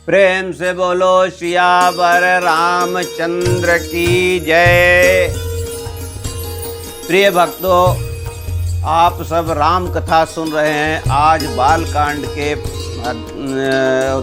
प्रेम से बोलो सियावर रामचंद्र की जय। प्रिय भक्तों, आप सब राम कथा सुन रहे हैं। आज बालकांड के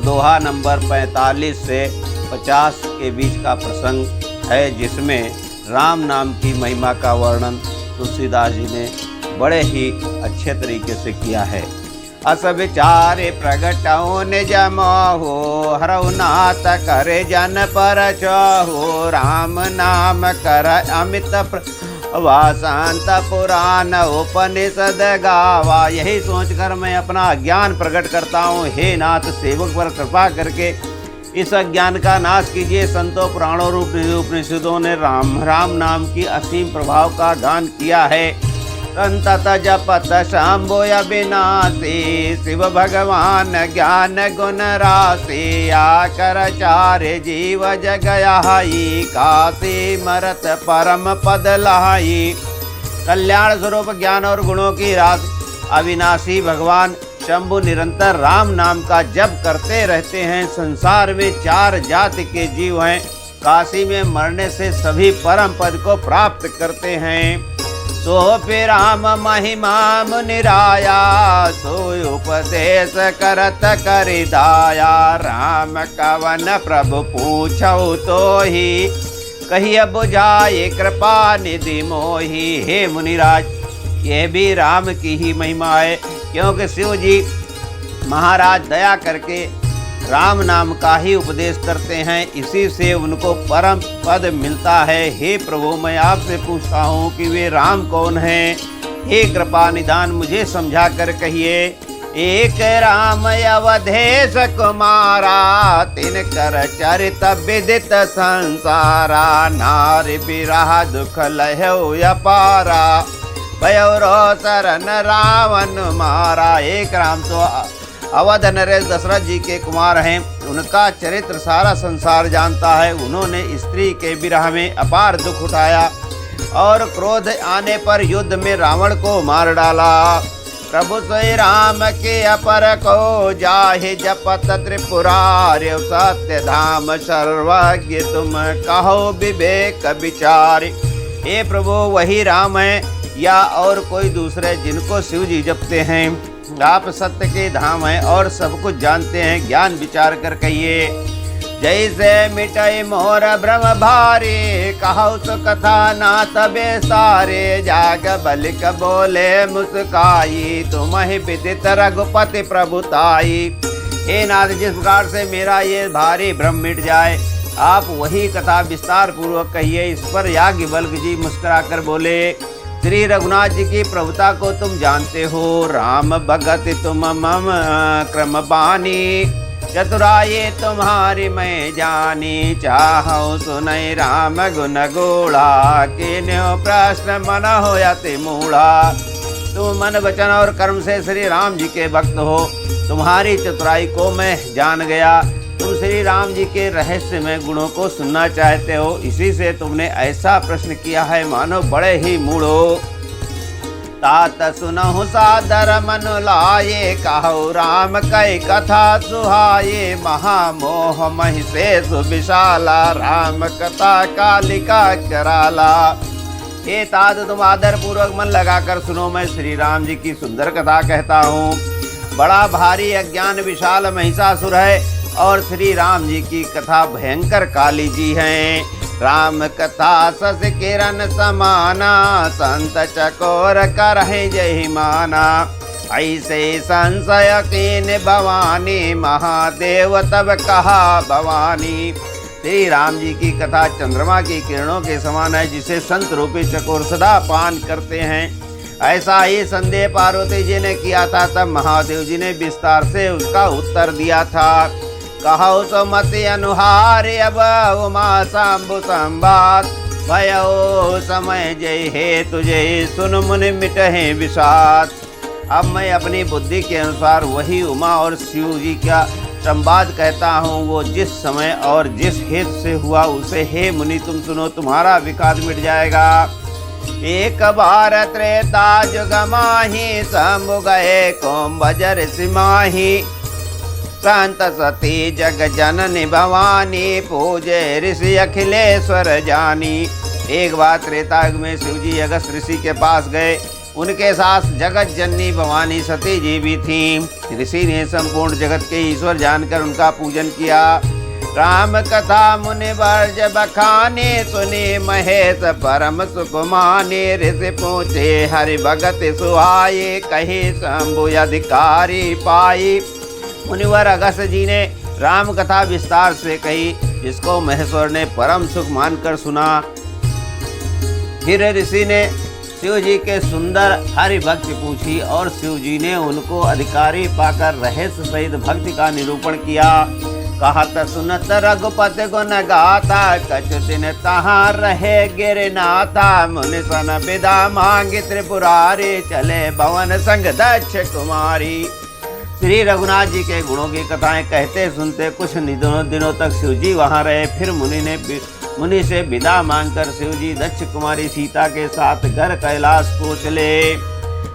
दोहा नंबर 45 से 50 के बीच का प्रसंग है, जिसमें राम नाम की महिमा का वर्णन तुलसीदास जी ने बड़े ही अच्छे तरीके से किया है। अस विचारे प्रगटौ निज मोहो, हरौ नाथ करे जन पर चहो। राम नाम कर अमित वासंत पुराण उपनिषद गावा। यही सोचकर मैं अपना ज्ञान प्रकट करता हूँ। हे नाथ, सेवक पर कृपा करके इस अज्ञान का नाश कीजिए। संतों, पुराणों और उपनिषदों ने राम नाम की असीम प्रभाव का गान किया है। संतत जपत शंभो अविनाशी, शिव भगवान ज्ञान गुण राशि। आकर चारे जीव जग यही, काशी मरत परम पद लहाई। कल्याण स्वरूप ज्ञान और गुणों की राशि अविनाशी भगवान शंभु निरंतर राम नाम का जप करते रहते हैं। संसार में 4 जाति के जीव हैं। काशी में मरने से सभी परम पद को प्राप्त करते हैं। सो फिर राम महिमा मुनिराया, सो उपदेश करत करि दाया। राम कवन प्रभु पूछौ तो ही, कहिए बुझाए कृपा निधि मोही। हे मुनिराज, ये भी राम की ही महिमा है, क्योंकि शिव जी महाराज दया करके राम नाम का ही उपदेश करते हैं। इसी से उनको परम पद मिलता है। हे प्रभु, मैं आपसे पूछता हूँ कि वे राम कौन हैं? हे कृपा निदान मुझे समझा कर कहिए। एक राम अवधेश कुमारा, तिनकर चरित विदित संसारा। नारी बिरह दुख लहौ अपारा, भयो शरण रावण मारा। एक राम तो अवध नरेश दशरथ जी के कुमार हैं। उनका चरित्र सारा संसार जानता है। उन्होंने स्त्री के विरह में अपार दुख उठाया और क्रोध आने पर युद्ध में रावण को मार डाला। प्रभु श्री राम के अपर को जाहि, जपत त्रिपुरार्य सत्य धाम। सर्वज्ञ तुम कहो विवेक विचार। हे प्रभु, वही राम है या और कोई दूसरे जिनको शिव जी जपते हैं? आप सत्य के धाम हैं और सब कुछ जानते हैं। ज्ञान विचार कर कहिए। जैसे मिटय मोर भ्रम भारी, कहौ तो कथा नाथ बेसारे। जाग बलिक बोले मुस्काई, तुम्हि विदित रघुपति प्रभुताई। हे नाथ, जिस प्रकार से मेरा ये भारी भ्रम मिट जाए, आप वही कथा विस्तार पूर्वक कहिए। इस पर याज्ञवल्क्य जी मुस्कुरा कर बोले, श्री रघुनाथ जी की प्रभुता को तुम जानते हो। राम भगत तुम मम क्रम बानी, चतुराये तुम्हारी मैं जानी। चाहौ सुनई राम गुण गोड़ा, किन्यो प्रश्न मन हो अति मूढ़ा। तुम मन वचन और कर्म से श्री राम जी के भक्त हो। तुम्हारी चतुराई को मैं जान गया। तुम श्री राम जी के रहस्यमय गुणों को सुनना चाहते हो, इसी से तुमने ऐसा प्रश्न किया है मानो बड़े ही मूढ़ हो। तात सुनहु सादर मन लाये, कहु राम कै कथा सुहाये। महामोह महिषे सुविशाला, राम कथा कालिका कराला। हे तात, तुम आदर पूर्वक मन लगाकर सुनो। मैं श्री राम जी की सुंदर कथा कहता हूँ। बड़ा भारी अज्ञान विशाल महिषासुर है और श्री राम जी की कथा भयंकर काली जी हैं। राम कथा सस किरण समाना, संत चकोर करहि जहि माना। ऐसे संशय कीन भवानी, महादेव तब कहा भवानी। श्री राम जी की कथा चंद्रमा की किरणों के समान है, जिसे संत रूपी चकोर सदा पान करते हैं। ऐसा ही संदेह पार्वती जी ने किया था। तब महादेव जी ने विस्तार से उसका उत्तर दिया था। कहौ सो मति अनुहार, अब उमा शंभु संवाद। भयो समय जय हे तुझे, सुन मुनि मिटहे विषाद। अब मैं अपनी बुद्धि के अनुसार वही उमा और शिव जी का संवाद कहता हूँ। वो जिस समय और जिस हेतु से हुआ उसे हे मुनि तुम सुनो, तुम्हारा विकास मिट जाएगा। एक बार त्रेता जुग माही, शंभु गए कोम बजर सिमाही। प्रांत सती जग जननी भवानी, पूजे ऋषि अखिलेश्वर जानी। एक बार त्रेतायुग में शिव जी अगस्त ऋषि के पास गए। उनके साथ जगत जननी भवानी सती जी भी थीं। ऋषि ने संपूर्ण जगत के ईश्वर जानकर उनका पूजन किया। राम कथा मुनि वर्ज बखाने, सुने महेश परम सुख माने। ऋषि पूछे हरि भगत सुहाये, कहे शंभु अधिकारी पाई। मुनिवर अगस्त जी ने राम कथा विस्तार से कही, जिसको महेश्वर ने परम सुख मानकर सुना। फिर ऋषि ने शिव जी के सुंदर हरि भक्ति पूछी और शिव जी ने उनको अधिकारी पाकर रहस्य सहित भक्ति का निरूपण किया। कहत सुनत रघुपति गुण गाथा, कछु दिन तहाँ रहे गिरनाथा। मुनि सन विदा मांगी त्रिपुरारी, चले भवन संग दक्ष कुमारी। श्री रघुनाथ जी के गुणों की कथाएं कहते सुनते कुछ दिनों तक शिव जी वहाँ रहे। फिर मुनि से विदा मांगकर शिव जी दक्ष कुमारी सीता के साथ घर कैलाश को चले।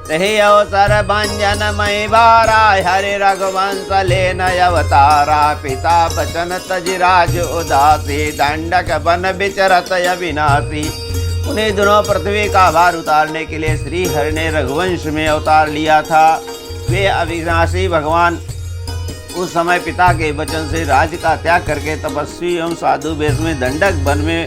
तही अवसर भंजन मई बारा, हरि रघुवंश लेन अवतारा। पिता बचन तज राज उदासी, दंडक बन विचरत अविनाशी। उन्हीं दिनों पृथ्वी का भार उतारने के लिए श्री हरि ने रघुवंश में अवतार लिया था। वे अविनाशी भगवान उस समय पिता के वचन से राज्य का त्याग करके तपस्वी एवं साधु वेश में दंडक वन में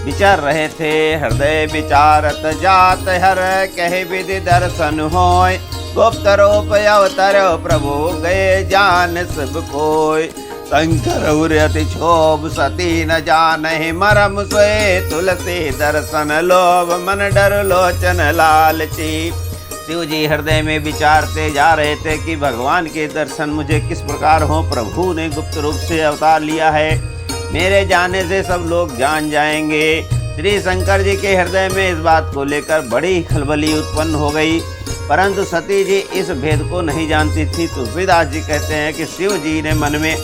विचर रहे थे। हृदय विचारत जात हर, कहे विधि दर्शन होय। गुप्त रूप अवतर प्रभु, गए जान सब कोय। शंकर उर अति क्षोभ, सती न जानहि मरम सोए। तुलसी दर्शन लोभ, मन डर लोचन लालची। शिव जी हृदय में विचारते जा रहे थे कि भगवान के दर्शन मुझे किस प्रकार हो। प्रभु ने गुप्त रूप से अवतार लिया है, मेरे जाने से सब लोग जान जाएंगे। श्री शंकर जी के हृदय में इस बात को लेकर बड़ी खलबली उत्पन्न हो गई, परंतु सती जी इस भेद को नहीं जानती थी। तुलसीदास जी कहते हैं कि शिव जी ने मन में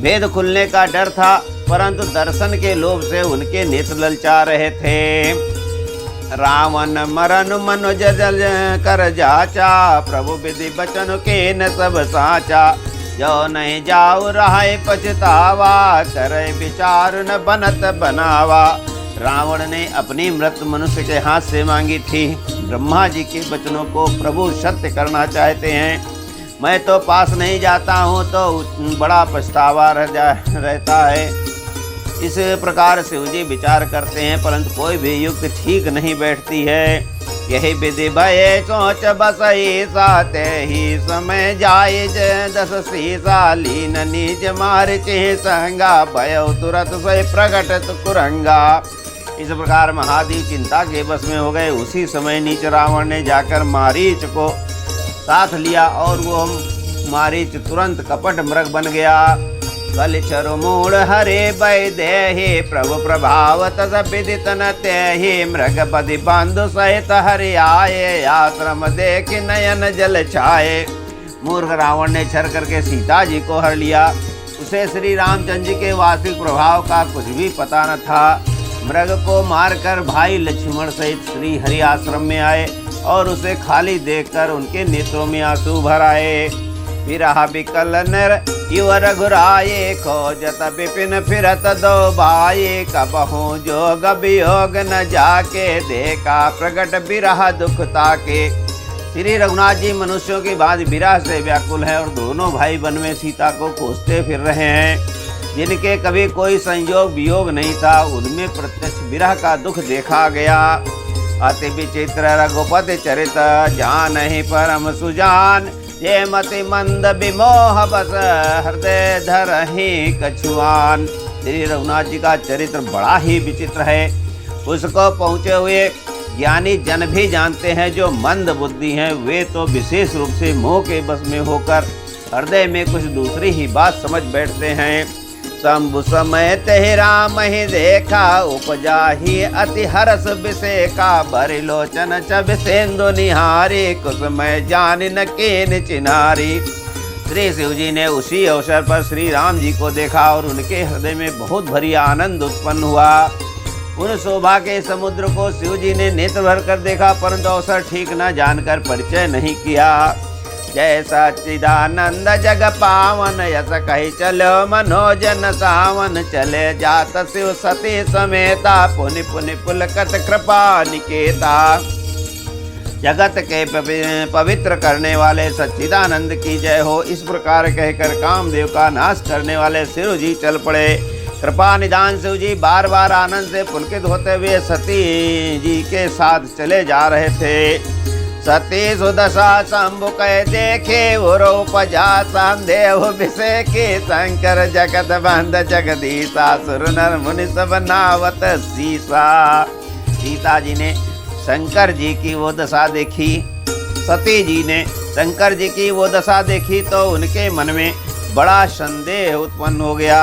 भेद खुलने का डर था, परंतु दर्शन के लोभ से उनके नेत्र ललचा रहे थे। रावण मरन मनुज जल कर जाचा, प्रभु विधि बचन के न सब साचा। जो नहीं जाऊ रहे पछतावा, करे विचार न बनत बनावा। रावण ने अपनी मृत मनुष्य के हाथ से मांगी थी। ब्रह्मा जी के वचनों को प्रभु सत्य करना चाहते हैं। मैं तो पास नहीं जाता हूँ तो बड़ा पछतावा रहता है। इस प्रकार शिव जी विचार करते हैं, परंतु कोई भी युक्ति ठीक नहीं बैठती है। यही विधि भय सोच बसई, साते ही समय जाए। दस सीसा लीन निज मार चेह संगा, भय तुरत से प्रकट कुरंगा। इस प्रकार महादेव चिंता के बस में हो गए। उसी समय नीच रावण ने जाकर मारीच को साथ लिया और वो मारीच तुरंत कपट मृग बन गया। कलिचर मूढ़ हरे वैदेहि, प्रभु प्रभाव तस विदित न तेहि। मृगपति बंधु सहित हरि आये, आश्रम देख नयन जल छाये। मूर्ख रावण ने छर करके सीता जी को हर लिया। उसे श्री रामचंद्र जी के वास्तविक प्रभाव का कुछ भी पता न था। मृग को मारकर भाई लक्ष्मण सहित श्री हरि आश्रम में आए और उसे खाली देखकर उनके नेत्रों में आंसू भर आए। विरह विकल नर युव रघुराये, खोजत विपिन फिरत दो भाये। कबहु जोग वियोग न जाके, देखा प्रगट विरह दुख ताके। श्री रघुनाथ जी मनुष्यों की भांति विरह से व्याकुल है और दोनों भाई वन में सीता को खोजते फिर रहे हैं। जिनके कभी कोई संयोग वियोग नहीं था, उनमें प्रत्यक्ष विरह का दुख देखा गया। अति विचित्र रघुपति चरित, जानहि परम सुजान। ये मति मंद विमोह बस, हृदय धरहि कछुआन। श्री रघुनाथ जी का चरित्र बड़ा ही विचित्र है। उसको पहुँचे हुए ज्ञानी जन भी जानते हैं। जो मंद बुद्धि हैं वे तो विशेष रूप से मोह के बस में होकर हृदय में कुछ दूसरी ही बात समझ बैठते हैं। शंभु समय ते राम ही देखा, उपजा ही अति हरस विषेका। भरि लोचन चब सेंदु निहारी, कुसुमय जान न केन चिनारी। श्री शिव जी ने उसी अवसर पर श्री राम जी को देखा और उनके हृदय में बहुत भरी आनंद उत्पन्न हुआ। उन शोभा के समुद्र को शिव जी ने नेत्र भर कर देखा, परंतु अवसर ठीक न जानकर परिचय नहीं किया। जय सच्चिदानंद जग पावन, यस कही चलो मनोजन सावन। चले जात शिव सती समेता, पुनि पुनि पुलकत कृपा निकेता। जगत के पवित्र करने वाले सच्चिदानंद की जय हो। इस प्रकार कहकर कामदेव का नाश करने वाले शिव जी चल पड़े। कृपा निदान शिव जी बार बार आनंद से पुलकित होते हुए सती जी के साथ चले जा रहे थे। सती सुदशा शंभु कह देखे, उरो उपजा देव विषय के। शंकर जगत बंध जगदीशा, सुर नर मुनि सब नावत सीसा। सीता जी ने शंकर जी की वो दशा देखी, सती जी ने शंकर जी की वो दशा देखी तो उनके मन में बड़ा संदेह उत्पन्न हो गया।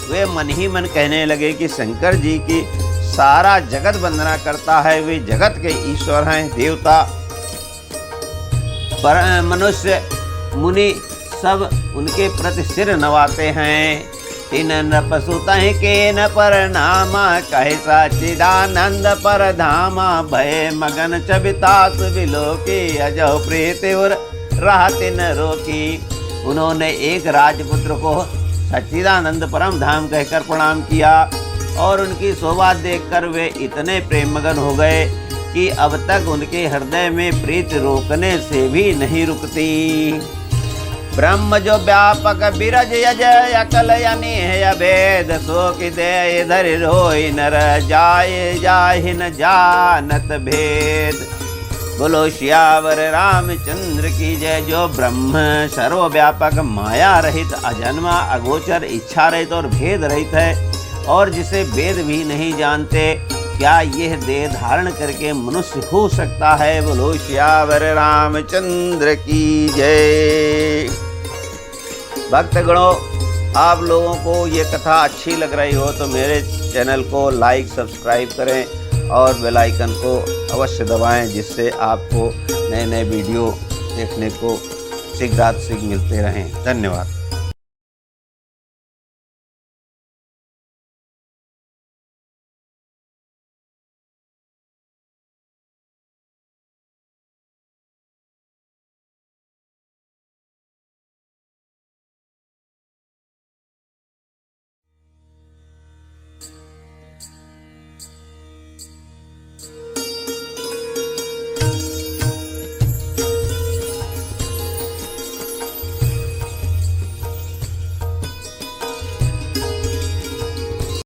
वे मन ही मन कहने लगे कि शंकर जी की सारा जगत वंदना करता है, वे जगत के ईश्वर हैं, देवता पर मनुष्य मुनि सब उनके प्रति सिर नवाते हैं। तीन न पशुता के न परनामा, कहे सच्चिदानंद पर धामा। भय मगन चबितास विलोकी, अजो प्रीति उर रहते न रोकी। उन्होंने एक राजपुत्र को सच्चिदानंद परम धाम कहकर प्रणाम किया और उनकी शोभा देखकर वे इतने प्रेम मगन हो गए कि अब तक उनके हृदय में प्रीति रोकने से भी नहीं रुकती। ब्रह्म जो व्यापक बिरज यज अकल यानी है अभेद, सो कि दे धर रोई नर जाय जाहि न जानत भेद। बोलो श्यावर रामचंद्र की जय। जो ब्रह्म सर्वव्यापक माया रहित अजन्मा अगोचर इच्छा रहित और भेद रहित है और जिसे वेद भी नहीं जानते, क्या यह देह धारण करके मनुष्य हो सकता है? बोलो श्यावर रामचंद्र की जय। भक्तगणों, आप लोगों को ये कथा अच्छी लग रही हो तो मेरे चैनल को लाइक सब्सक्राइब करें और बेल आइकन को अवश्य दबाएं, जिससे आपको नए नए वीडियो देखने को शीघ्रातिशीघ्र मिलते रहें। धन्यवाद।